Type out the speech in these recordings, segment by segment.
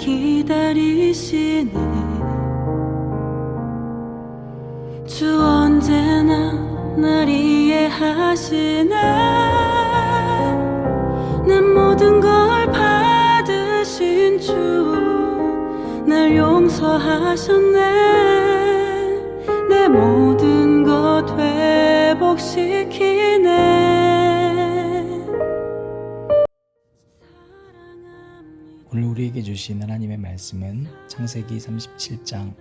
기다리시네. 주 언제나 날 이해하시네. 내 모든 걸 받으신 주 날 용서하셨네. 내 모든 것 회복시키네. 오늘 우리에게 주신 하나님의 말씀은 창세기 37장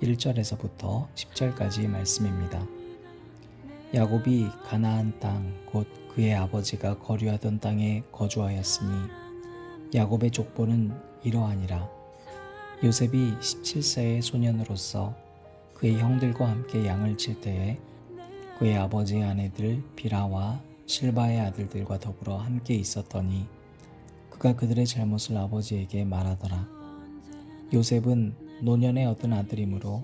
1절에서부터 10절까지의 말씀입니다. 야곱이 가나안 땅 곧 그의 아버지가 거류하던 땅에 거주하였으니 야곱의 족보는 이러하니라. 요셉이 17세의 소년으로서 그의 형들과 함께 양을 칠 때에 그의 아버지의 아내들 비라와 실바의 아들들과 더불어 함께 있었더니 그가 그들의 잘못을 아버지에게 말하더라. 요셉은 노년에 얻은 아들이므로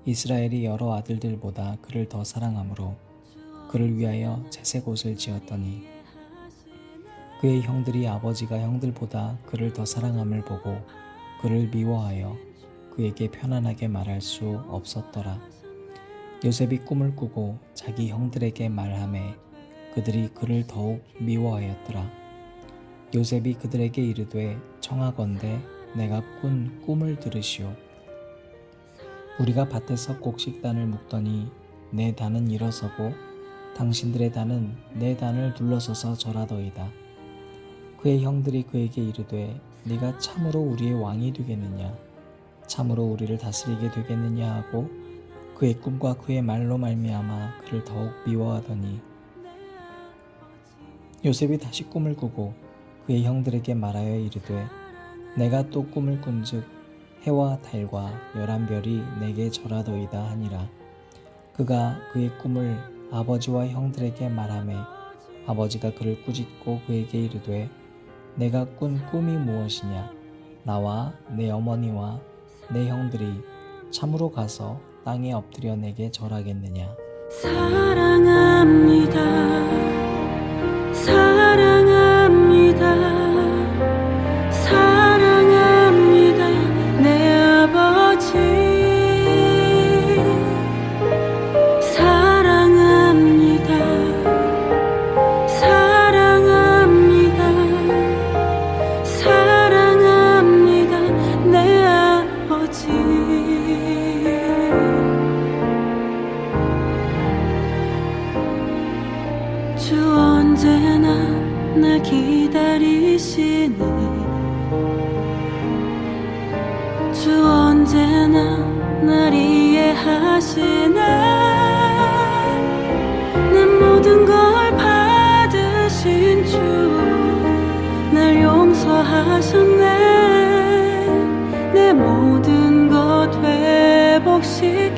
이스라엘이 여러 아들들보다 그를 더 사랑하므로 그를 위하여 채색 옷을 지었더니 그의 형들이 아버지가 형들보다 그를 더 사랑함을 보고 그를 미워하여 그에게 편안하게 말할 수 없었더라. 요셉이 꿈을 꾸고 자기 형들에게 말하매 그들이 그를 더욱 미워하였더라. 요셉이 그들에게 이르되 청하건대 내가 꾼 꿈을 들으시오. 우리가 밭에서 곡식단을 묶더니 내 단은 일어서고 당신들의 단은 내 단을 둘러서서 절하더이다. 그의 형들이 그에게 이르되 네가 참으로 우리의 왕이 되겠느냐, 참으로 우리를 다스리게 되겠느냐 하고 그의 꿈과 그의 말로 말미암아 그를 더욱 미워하더니 요셉이 다시 꿈을 꾸고 그의 형들에게 말하여 이르되 내가 또 꿈을 꾼즉 해와 달과 11별이 내게 절하더이다 하니라. 그가 그의 꿈을 아버지와 형들에게 말하매 아버지가 그를 꾸짖고 그에게 이르되 내가 꾼 꿈이 무엇이냐. 나와 내 어머니와 내 형들이 참으로 가서 땅에 엎드려 내게 절하겠느냐. 사랑합니다. 사랑합니다. 사랑합니다. 내 아버지. 사랑합니다. 사랑합니다. 사랑합니다. 내 아버지. 주 언제나 날 기다리시네. 주 언제나 날 이해하시네. 내 모든 걸 받으신 주 날 용서하셨네. 내 모든 것 회복시키네.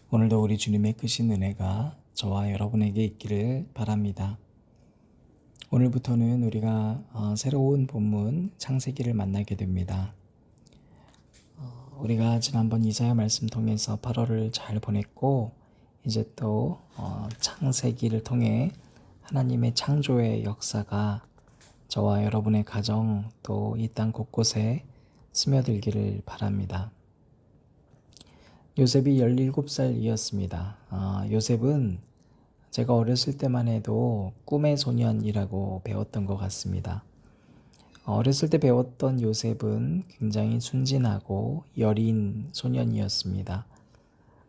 오늘도 우리 주님의 크신 은혜가 저와 여러분에게 있기를 바랍니다. 오늘부터는 우리가 새로운 본문 창세기를 만나게 됩니다. 우리가 지난번 이사야 말씀 통해서 8월을 잘 보냈고 이제 또 창세기를 통해 하나님의 창조의 역사가 저와 여러분의 가정 또 이 땅 곳곳에 스며들기를 바랍니다. 요셉이 17살이었습니다. 요셉은 제가 어렸을 때만 해도 꿈의 소년이라고 배웠던 것 같습니다. 어렸을 때 배웠던 요셉은 굉장히 순진하고 여린 소년이었습니다.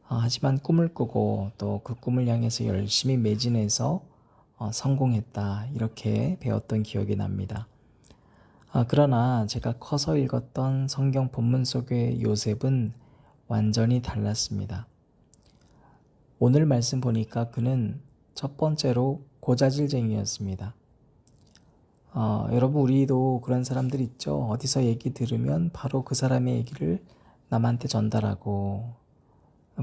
하지만 꿈을 꾸고 또 그 꿈을 향해서 열심히 매진해서 성공했다, 이렇게 배웠던 기억이 납니다. 그러나 제가 커서 읽었던 성경 본문 속의 요셉은 완전히 달랐습니다. 오늘 말씀 보니까 그는 첫 번째로 고자질쟁이였습니다. 여러분, 우리도 그런 사람들 있죠? 어디서 얘기 들으면 바로 그 사람의 얘기를 남한테 전달하고,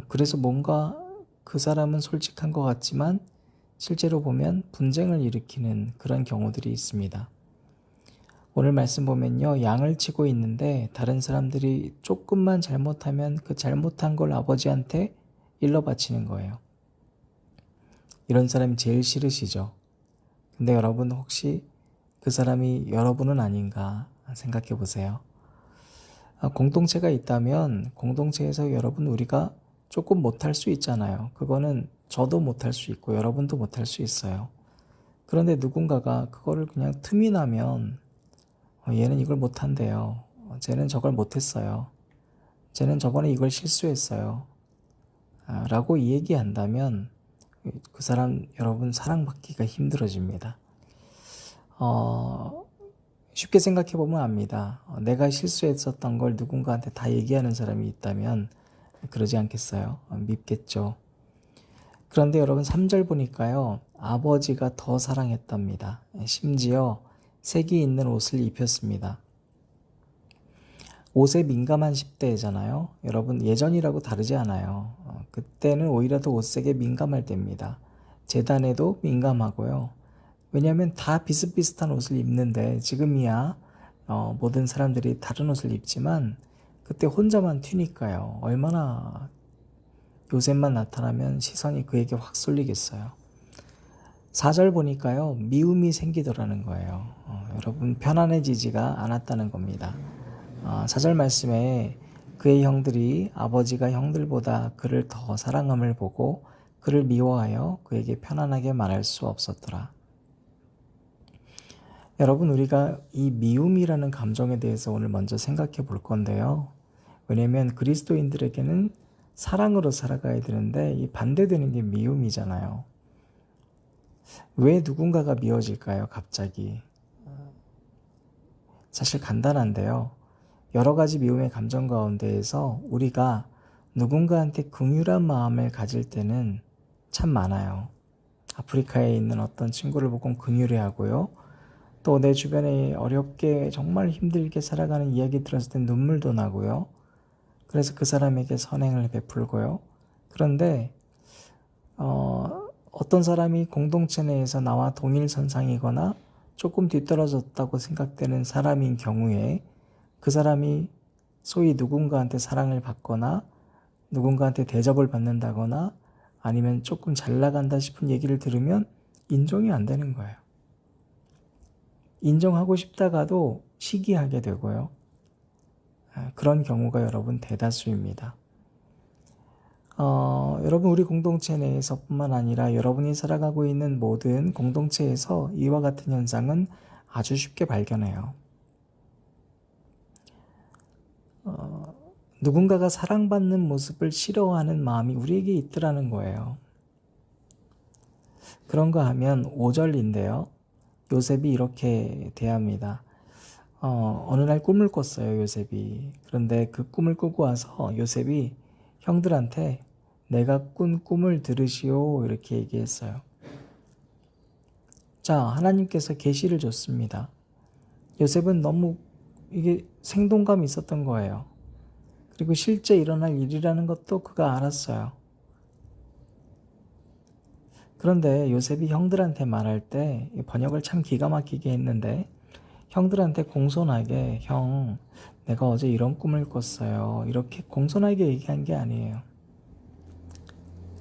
그래서 뭔가 그 사람은 솔직한 것 같지만 실제로 보면 분쟁을 일으키는 그런 경우들이 있습니다. 오늘 말씀 보면요, 양을 치고 있는데 다른 사람들이 조금만 잘못하면 그 잘못한 걸 아버지한테 일러 바치는 거예요. 이런 사람이 제일 싫으시죠? 근데 여러분, 혹시 그 사람이 여러분은 아닌가 생각해 보세요. 공동체가 있다면 공동체에서 여러분, 우리가 조금 못할 수 있잖아요. 그거는 저도 못할 수 있고 여러분도 못할 수 있어요. 그런데 누군가가 그거를 그냥 틈이 나면 얘는 이걸 못한대요. 쟤는 저걸 못했어요. 쟤는 저번에 이걸 실수했어요. 라고 얘기한다면 그 사람, 여러분, 사랑받기가 힘들어집니다. 쉽게 생각해 보면 압니다. 내가 실수했었던 걸 누군가한테 다 얘기하는 사람이 있다면 그러지 않겠어요? 밉겠죠. 그런데 여러분, 3절 보니까요, 아버지가 더 사랑했답니다. 심지어 색이 있는 옷을 입혔습니다. 옷에 민감한 10대잖아요. 여러분, 예전이라고 다르지 않아요. 그때는 오히려 더 옷색에 민감할 때입니다. 재단에도 민감하고요. 왜냐하면 다 비슷비슷한 옷을 입는데, 지금이야 모든 사람들이 다른 옷을 입지만 그때 혼자만 튀니까요. 얼마나 요셉만 나타나면 시선이 그에게 확 쏠리겠어요. 4절 보니까요, 미움이 생기더라는 거예요. 여러분, 편안해지지가 않았다는 겁니다. 4절 말씀에 그의 형들이 아버지가 형들보다 그를 더 사랑함을 보고 그를 미워하여 그에게 편안하게 말할 수 없었더라. 여러분, 우리가 이 미움이라는 감정에 대해서 오늘 먼저 생각해 볼 건데요. 왜냐하면 그리스도인들에게는 사랑으로 살아가야 되는데 이 반대되는 게 미움이잖아요. 왜 누군가가 미워질까요, 갑자기? 사실 간단한데요. 여러 가지 미움의 감정 가운데에서 우리가 누군가한테 긍휼한 마음을 가질 때는 참 많아요. 아프리카에 있는 어떤 친구를 보고 긍휼해하고요. 또 내 주변에 어렵게 정말 힘들게 살아가는 이야기 들었을 때 눈물도 나고요. 그래서 그 사람에게 선행을 베풀고요. 그런데 어떤 사람이 공동체 내에서 나와 동일선상이거나 조금 뒤떨어졌다고 생각되는 사람인 경우에 그 사람이 소위 누군가한테 사랑을 받거나 누군가한테 대접을 받는다거나 아니면 조금 잘 나간다 싶은 얘기를 들으면 인정이 안 되는 거예요. 인정하고 싶다가도 시기하게 되고요. 그런 경우가 여러분 대다수입니다. 여러분, 우리 공동체 내에서뿐만 아니라 여러분이 살아가고 있는 모든 공동체에서 이와 같은 현상은 아주 쉽게 발견해요. 누군가가 사랑받는 모습을 싫어하는 마음이 우리에게 있더라는 거예요. 그런가 하면 5절인데요. 요셉이 이렇게 대합니다. 어느 날 꿈을 꿨어요, 요셉이. 그런데 그 꿈을 꾸고 와서 요셉이 형들한테 내가 꾼 꿈을 들으시오, 이렇게 얘기했어요. 자, 하나님께서 계시를 줬습니다. 요셉은 너무 이게 생동감이 있었던 거예요. 그리고 실제 일어날 일이라는 것도 그가 알았어요. 그런데 요셉이 형들한테 말할 때 번역을 참 기가 막히게 했는데, 형들한테 공손하게 형, 내가 어제 이런 꿈을 꿨어요, 이렇게 공손하게 얘기한 게 아니에요.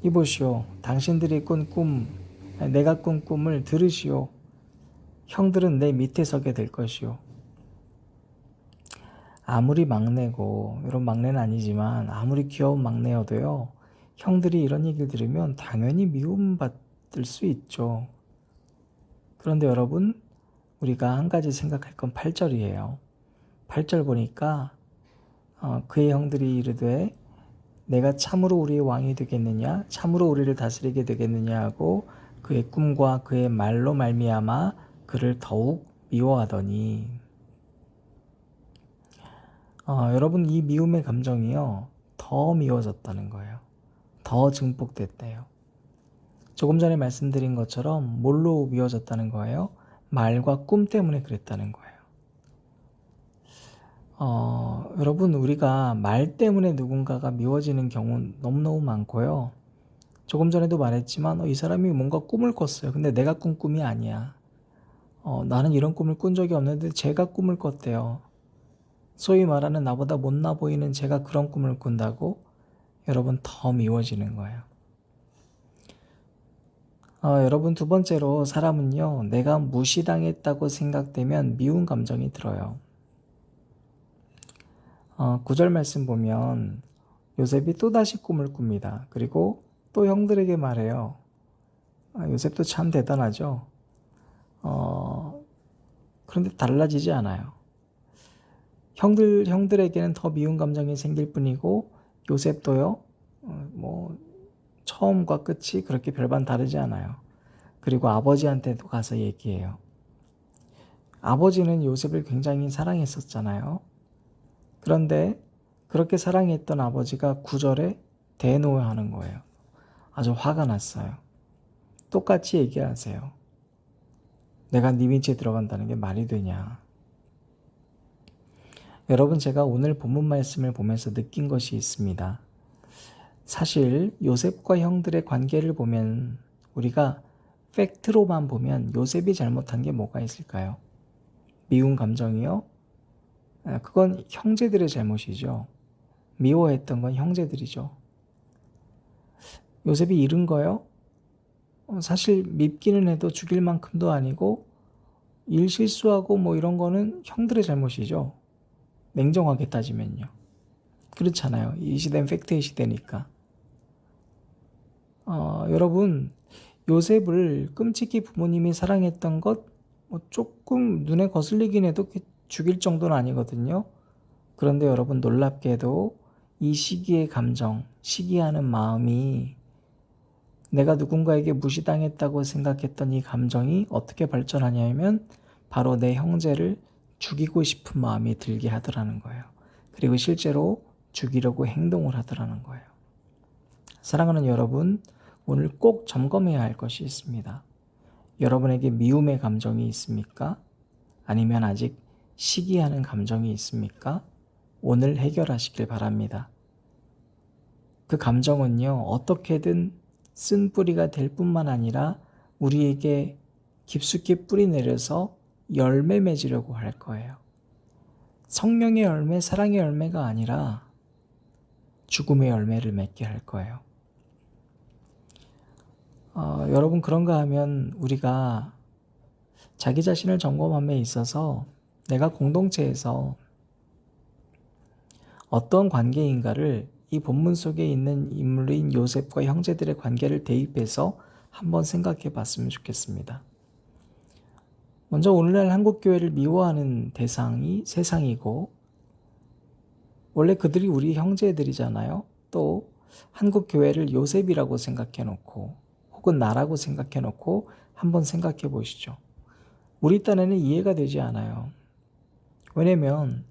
이보시오, 당신들이 꾼 꿈, 내가 꾼 꿈을 들으시오. 형들은 내 밑에 서게 될 것이오. 아무리 막내고, 이런 막내는 아니지만 아무리 귀여운 막내여도요, 형들이 이런 얘기를 들으면 당연히 미움받을 수 있죠. 그런데 여러분, 우리가 한 가지 생각할 건 8절이에요. 8절 보니까 그의 형들이 이르되 내가 참으로 우리의 왕이 되겠느냐, 참으로 우리를 다스리게 되겠느냐 하고 그의 꿈과 그의 말로 말미암아 그를 더욱 미워하더니. 여러분, 이 미움의 감정이요 더 미워졌다는 거예요. 더 증폭됐대요. 조금 전에 말씀드린 것처럼 뭘로 미워졌다는 거예요? 말과 꿈 때문에 그랬다는 거예요. 여러분, 우리가 말 때문에 누군가가 미워지는 경우 너무너무 많고요. 조금 전에도 말했지만 이 사람이 뭔가 꿈을 꿨어요. 근데 내가 꾼 꿈이 아니야. 나는 이런 꿈을 꾼 적이 없는데 제가 꿈을 꿨대요. 소위 말하는 나보다 못나 보이는 제가 그런 꿈을 꾼다고 여러분 더 미워지는 거예요. 여러분, 두 번째로 사람은요 내가 무시당했다고 생각되면 미운 감정이 들어요. 9절 말씀 보면 요셉이 또다시 꿈을 꿉니다. 그리고 또 형들에게 말해요. 요셉도 참 대단하죠. 그런데 달라지지 않아요. 형들에게는 더 미운 감정이 생길 뿐이고 요셉도요 처음과 끝이 그렇게 별반 다르지 않아요. 그리고 아버지한테도 가서 얘기해요. 아버지는 요셉을 굉장히 사랑했었잖아요. 그런데 그렇게 사랑했던 아버지가 9절에 대노하는 거예요. 아주 화가 났어요. 똑같이 얘기하세요. 내가 네 밑에 들어간다는 게 말이 되냐. 여러분, 제가 오늘 본문 말씀을 보면서 느낀 것이 있습니다. 사실 요셉과 형들의 관계를 보면 우리가 팩트로만 보면 요셉이 잘못한 게 뭐가 있을까요? 미운 감정이요? 그건 형제들의 잘못이죠. 미워했던 건 형제들이죠. 요셉이 잃은 거요? 사실 밉기는 해도 죽일 만큼도 아니고 일 실수하고 뭐 이런 거는 형들의 잘못이죠. 냉정하게 따지면요. 그렇잖아요. 이 시대는 팩트의 시대니까. 여러분, 요셉을 끔찍히 부모님이 사랑했던 것 조금 눈에 거슬리긴 해도 죽일 정도는 아니거든요. 그런데 여러분, 놀랍게도 이 시기의 감정, 시기하는 마음이 내가 누군가에게 무시당했다고 생각했던 이 감정이 어떻게 발전하냐면 바로 내 형제를 죽이고 싶은 마음이 들게 하더라는 거예요. 그리고 실제로 죽이려고 행동을 하더라는 거예요. 사랑하는 여러분, 오늘 꼭 점검해야 할 것이 있습니다. 여러분에게 미움의 감정이 있습니까? 아니면 아직 시기하는 감정이 있습니까? 오늘 해결하시길 바랍니다. 그 감정은요, 어떻게든 쓴뿌리가 될 뿐만 아니라 우리에게 깊숙이 뿌리 내려서 열매 맺으려고 할 거예요. 성령의 열매, 사랑의 열매가 아니라 죽음의 열매를 맺게 할 거예요. 여러분, 그런가 하면 우리가 자기 자신을 점검함에 있어서 내가 공동체에서 어떤 관계인가를 이 본문 속에 있는 인물인 요셉과 형제들의 관계를 대입해서 한번 생각해 봤으면 좋겠습니다. 먼저 오늘날 한국교회를 미워하는 대상이 세상이고 원래 그들이 우리 형제들이잖아요. 또 한국교회를 요셉이라고 생각해 놓고 혹은 나라고 생각해 놓고 한번 생각해 보시죠. 우리 딴에는 이해가 되지 않아요. 왜냐면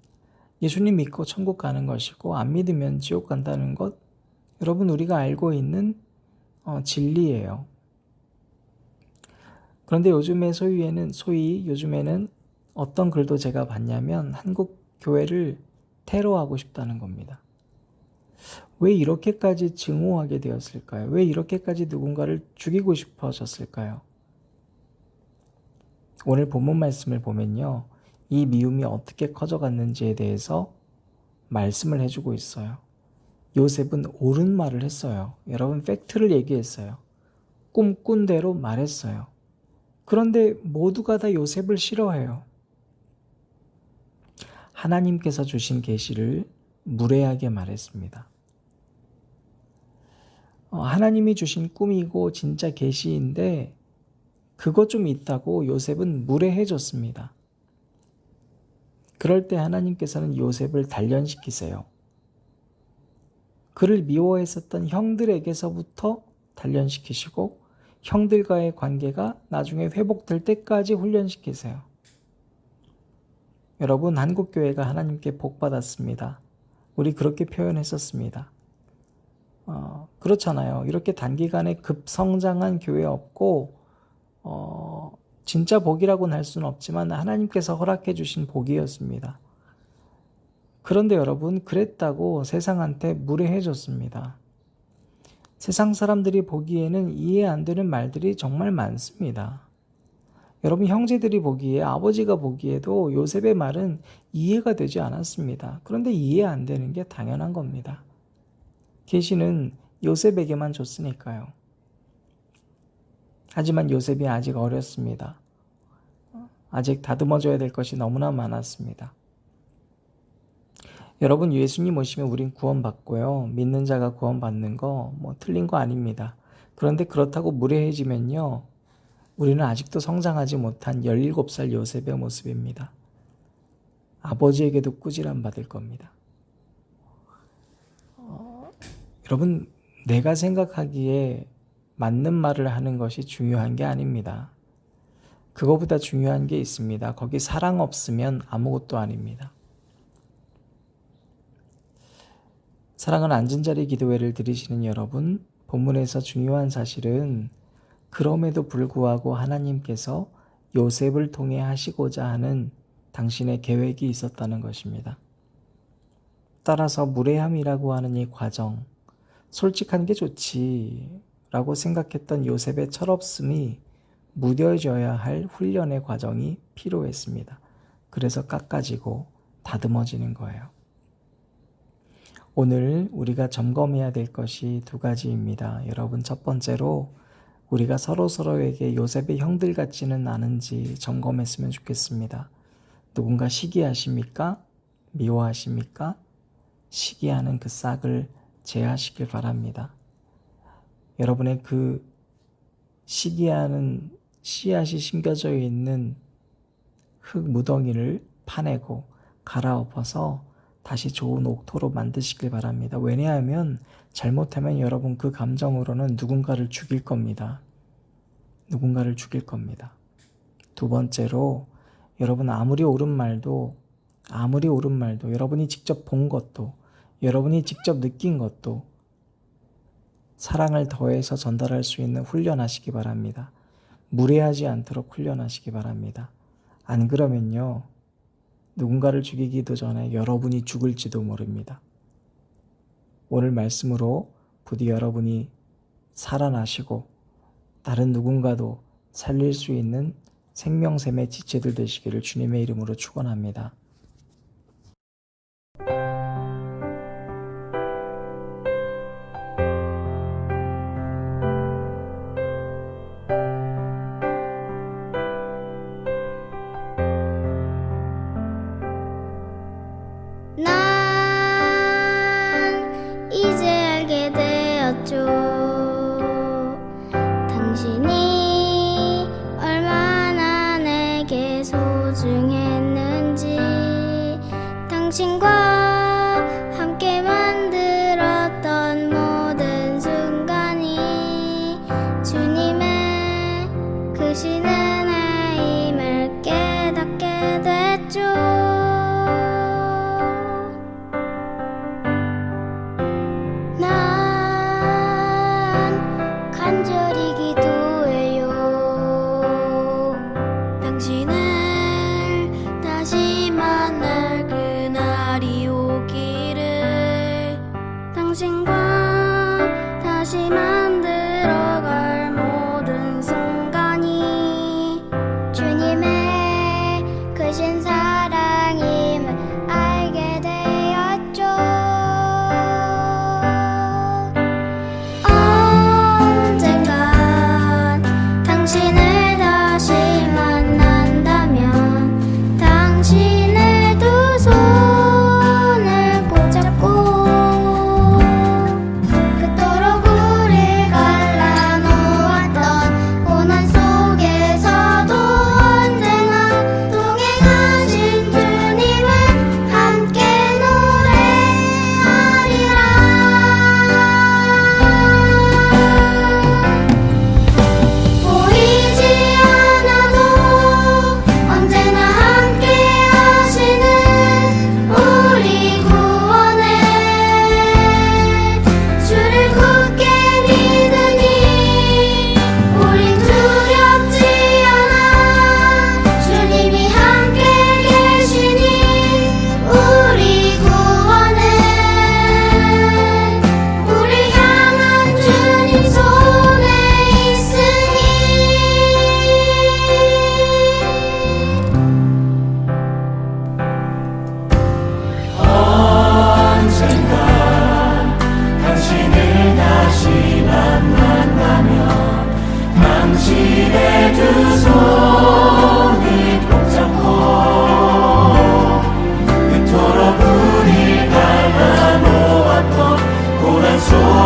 예수님 믿고 천국 가는 것이고 안 믿으면 지옥 간다는 것, 여러분 우리가 알고 있는 진리예요. 그런데 요즘에는 어떤 글도 제가 봤냐면 한국 교회를 테러하고 싶다는 겁니다. 왜 이렇게까지 증오하게 되었을까요? 왜 이렇게까지 누군가를 죽이고 싶어졌을까요? 오늘 본문 말씀을 보면요, 이 미움이 어떻게 커져갔는지에 대해서 말씀을 해주고 있어요. 요셉은 옳은 말을 했어요. 여러분, 팩트를 얘기했어요. 꿈꾼 대로 말했어요. 그런데 모두가 다 요셉을 싫어해요. 하나님께서 주신 계시를 무례하게 말했습니다. 하나님이 주신 꿈이고 진짜 계시인데 그거 좀 있다고 요셉은 무례해 줬습니다. 그럴 때 하나님께서는 요셉을 단련시키세요. 그를 미워했었던 형들에게서부터 단련시키시고 형들과의 관계가 나중에 회복될 때까지 훈련시키세요. 여러분, 한국교회가 하나님께 복받았습니다. 우리 그렇게 표현했었습니다. 그렇잖아요. 이렇게 단기간에 급성장한 교회 없고 진짜 복이라고는 할 수는 없지만 하나님께서 허락해 주신 복이었습니다. 그런데 여러분, 그랬다고 세상한테 무례해 줬습니다. 세상 사람들이 보기에는 이해 안 되는 말들이 정말 많습니다. 여러분, 형제들이 보기에, 아버지가 보기에도 요셉의 말은 이해가 되지 않았습니다. 그런데 이해 안 되는 게 당연한 겁니다. 계시는 요셉에게만 줬으니까요. 하지만 요셉이 아직 어렸습니다. 아직 다듬어줘야 될 것이 너무나 많았습니다. 여러분, 예수님 오시면 우린 구원받고요. 믿는 자가 구원받는 거 틀린 거 아닙니다. 그런데 그렇다고 무례해지면요, 우리는 아직도 성장하지 못한 17살 요셉의 모습입니다. 아버지에게도 꾸지람 받을 겁니다. 여러분, 내가 생각하기에 맞는 말을 하는 것이 중요한 게 아닙니다. 그거보다 중요한 게 있습니다. 거기 사랑 없으면 아무것도 아닙니다. 사랑은 앉은 자리 기도회를 들으시는 여러분, 본문에서 중요한 사실은 그럼에도 불구하고 하나님께서 요셉을 통해 하시고자 하는 당신의 계획이 있었다는 것입니다. 따라서 무례함이라고 하는 이 과정, 솔직한 게 좋지 라고 생각했던 요셉의 철없음이 무뎌져야 할 훈련의 과정이 필요했습니다. 그래서 깎아지고 다듬어지는 거예요. 오늘 우리가 점검해야 될 것이 두 가지입니다. 여러분, 첫 번째로 우리가 서로에게 요셉의 형들 같지는 않은지 점검했으면 좋겠습니다. 누군가 시기하십니까? 미워하십니까? 시기하는 그 싹을 제하시길 바랍니다. 여러분의 그 시기하는 씨앗이 심겨져 있는 흙 무덩이를 파내고 갈아엎어서 다시 좋은 옥토로 만드시길 바랍니다. 왜냐하면 잘못하면 여러분 그 감정으로는 누군가를 죽일 겁니다. 누군가를 죽일 겁니다. 두 번째로, 여러분 아무리 옳은 말도 여러분이 직접 본 것도, 여러분이 직접 느낀 것도 사랑을 더해서 전달할 수 있는 훈련하시기 바랍니다. 무례하지 않도록 훈련하시기 바랍니다. 안 그러면요, 누군가를 죽이기도 전에 여러분이 죽을지도 모릅니다. 오늘 말씀으로 부디 여러분이 살아나시고 다른 누군가도 살릴 수 있는 생명샘의 지체들 되시기를 주님의 이름으로 축원합니다. 난 이제 알게 되었죠. 당신이 얼마나 내게 소중했는지, 당신과 함께 만들었던 모든 순간이 주님의 크신 은혜임을 깨닫게 됐죠. 간절히 기도해요. 당신을 다시 만날 그날이 오기를, 당신과 다시 만들어갈 모든 순간이 주님의 크신 사랑임을 알게 되었죠. 당신을 다시 만난다면 당신의 두 손을 꼭 잡고 그토록 우릴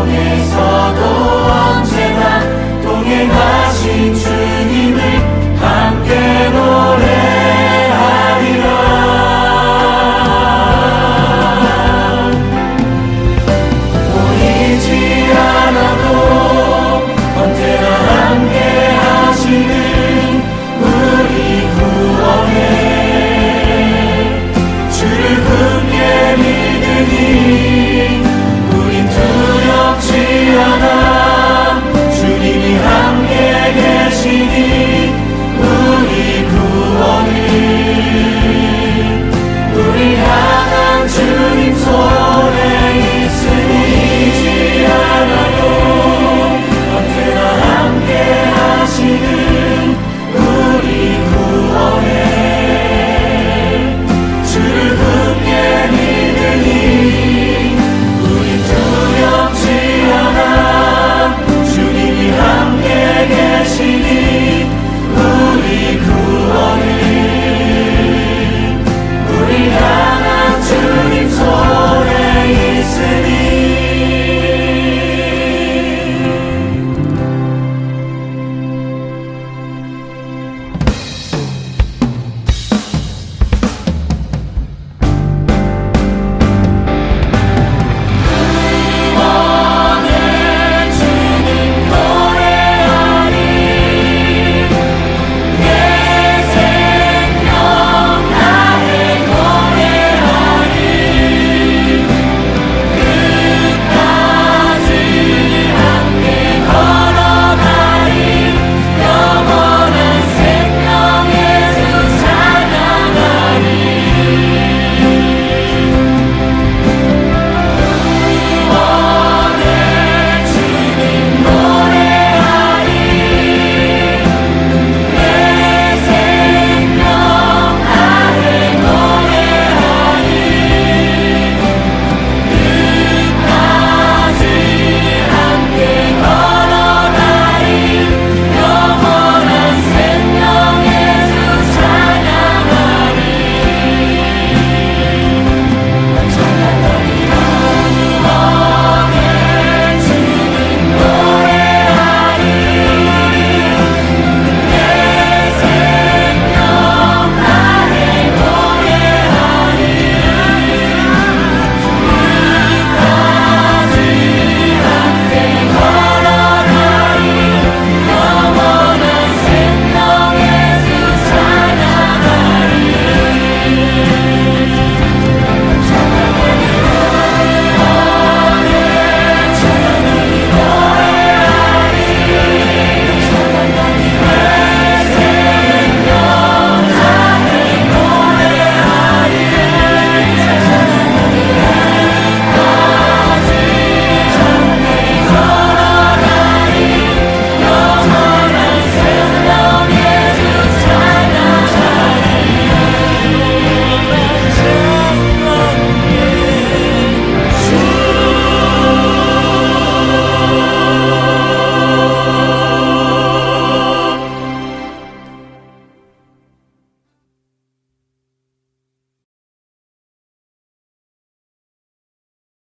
성에서도